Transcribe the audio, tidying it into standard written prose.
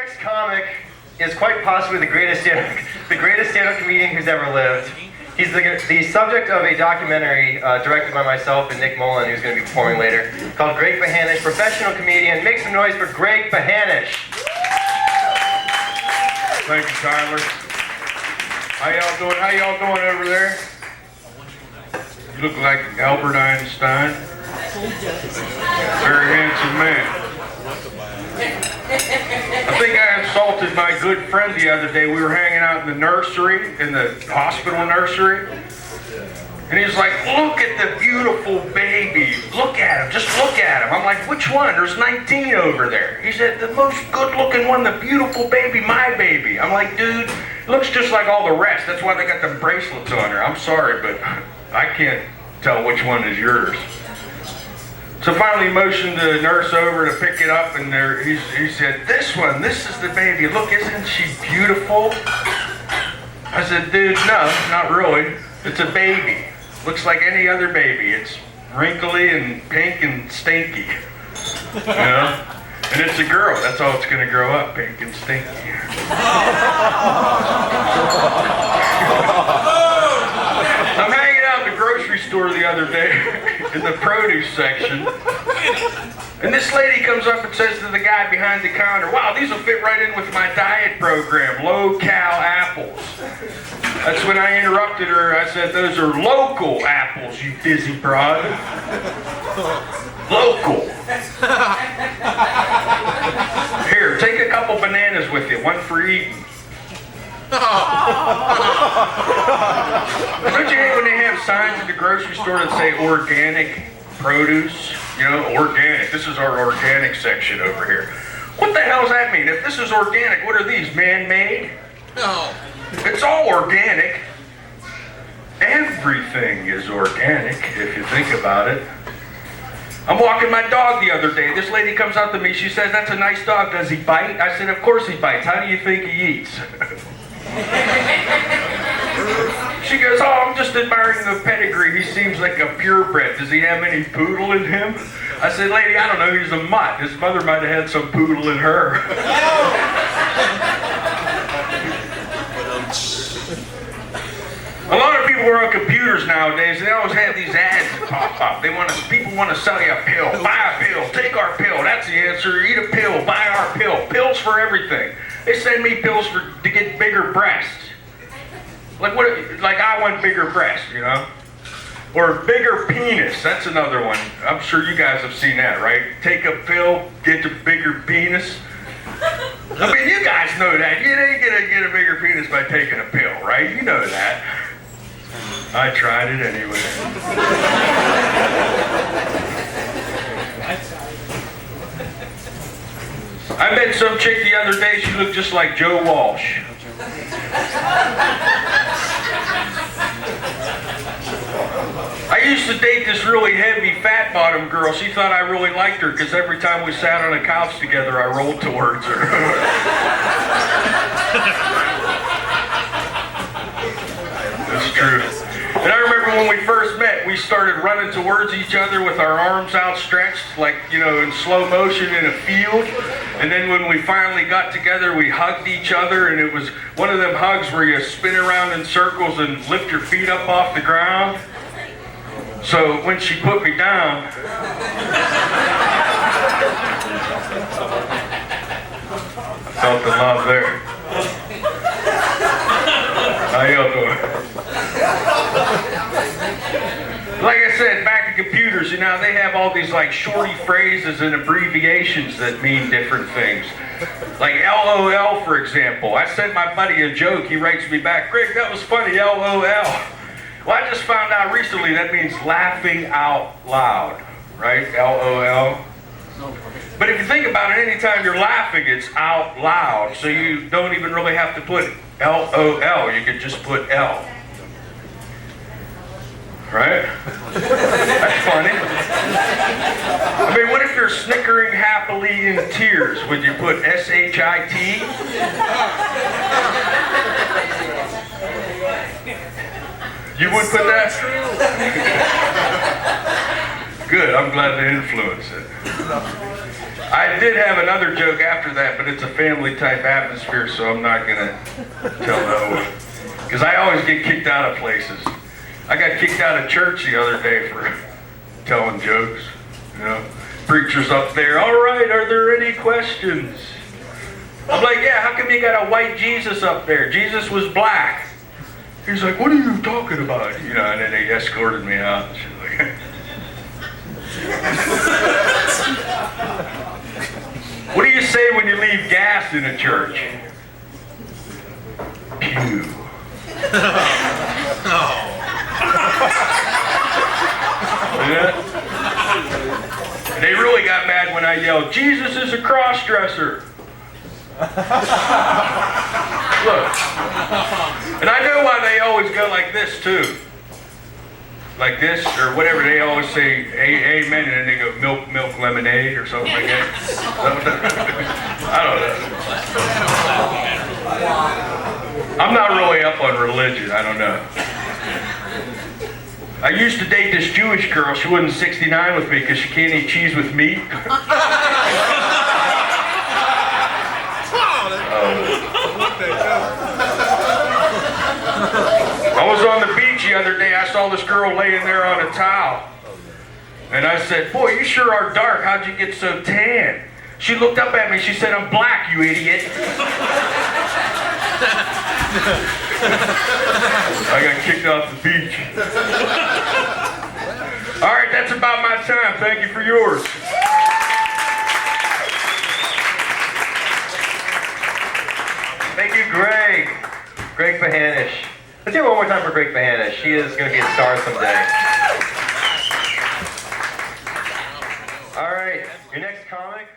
next comic is quite possibly the greatest stand-up comedian who's ever lived. He's the subject of a documentary directed by myself and Nick Mullen, who's going to be performing later, called Greg Pahanish, professional comedian. Make some noise for Greg Pahanish. Thank you, Tylor. How y'all doing? How y'all doing over there? You look like Albert Einstein. Very handsome man. I think I insulted my good friend the other day. We were hanging out in the nursery, in the hospital nursery. And he was like, look at the beautiful baby. Look at him. Just look at him. I'm like, which one? There's 19 over there. He said, the most good-looking one, the beautiful baby, my baby. I'm like, dude, looks just like all the rest. That's why they got the bracelets on her. I'm sorry, but I can't tell which one is yours. So finally he motioned the nurse over to pick it up, and he said, this one, this is the baby. Look, isn't she beautiful? I said, dude, no, not really. It's a baby. Looks like any other baby. It's wrinkly and pink and stinky. You know? And it's a girl. That's all it's going to grow up, pink and stinky. I'm hanging out in the grocery store the other day in the produce section, and this lady comes up and says to the guy behind the counter, wow, these will fit right in with my diet program, low-cal apples. That's when I interrupted her. I said, those are local apples, you dizzy broad. Local. Here, take a couple bananas with you, one for eating. Don't you hate when they have signs at the grocery store that say organic produce? You know, organic. This is our organic section over here. What the hell does that mean? If this is organic, what are these, man-made? No. It's all organic. Everything is organic, if you think about it. I'm walking my dog the other day. This lady comes up to me. She says, that's a nice dog. Does he bite? I said, of course he bites. How do you think he eats? She goes, oh, I'm just admiring the pedigree. He seems like a purebred. Does he have any poodle in him? I said, lady, I don't know. He's a mutt. His mother might have had some poodle in her. A lot of people are on computers nowadays. They always have these ads that pop up. People want to sell you a pill. Buy a pill. Take our pill. That's the answer. Eat a pill. Buy our pill. Pills for everything. They send me pills to get bigger breasts. Like I want bigger breasts, you know? Or bigger penis. That's another one. I'm sure you guys have seen that, right? Take a pill, get a bigger penis. I mean, you guys know that. You ain't gonna get a bigger penis by taking a pill, right? You know that. I tried it anyway. I met some chick the other day. She looked just like Joe Walsh. I used to date this really heavy, fat-bottomed girl. She thought I really liked her because every time we sat on a couch together, I rolled towards her. That's true. And I remember when we first met, we started running towards each other with our arms outstretched, like, you know, in slow motion in a field. And then when we finally got together, we hugged each other, and it was one of them hugs where you spin around in circles and lift your feet up off the ground. So when she put me down, I felt the love there. How y'all doing? Like I said, back to computers, you know, they have all these like shorty phrases and abbreviations that mean different things. Like LOL, for example. I sent my buddy a joke. He writes me back, Greg, that was funny, LOL. Well, I just found out recently that means laughing out loud, right? LOL. But if you think about it, anytime you're laughing, it's out loud. So you don't even really have to put LOL. You could just put L. Right? That's funny. I mean, what if you're snickering happily in tears? Would you put SHIT? You would put that? Good, I'm glad to influence it. I did have another joke after that, but it's a family type atmosphere, so I'm not gonna tell that one. Because I always get kicked out of places. I got kicked out of church the other day for telling jokes. You know, preacher's up there. All right, are there any questions? I'm like, yeah. How come you got a white Jesus up there? Jesus was black. He's like, what are you talking about? You know, and then they escorted me out. And she's like, what do you say when you leave gas in a church? Pew. Yeah. And they really got mad when I yelled, Jesus is a cross-dresser. Look. And I know why they always go like this too. Like this, or whatever, they always say amen, and then they go milk, lemonade, or something like that. I don't know. I'm not really up on religion, I don't know. I used to date this Jewish girl. She wasn't 69 with me because she can't eat cheese with meat. I was on the beach the other day. I saw this girl laying there on a towel. And I said, boy, you sure are dark. How'd you get so tan? She looked up at me. She said, I'm black, you idiot. I got kicked off the beach. All right, that's about my time. Thank you for yours. Thank you, Greg. Greg Pahanish. Let's hear it one more time for Greg Pahanish. She is going to be a star someday. All right, your next comic.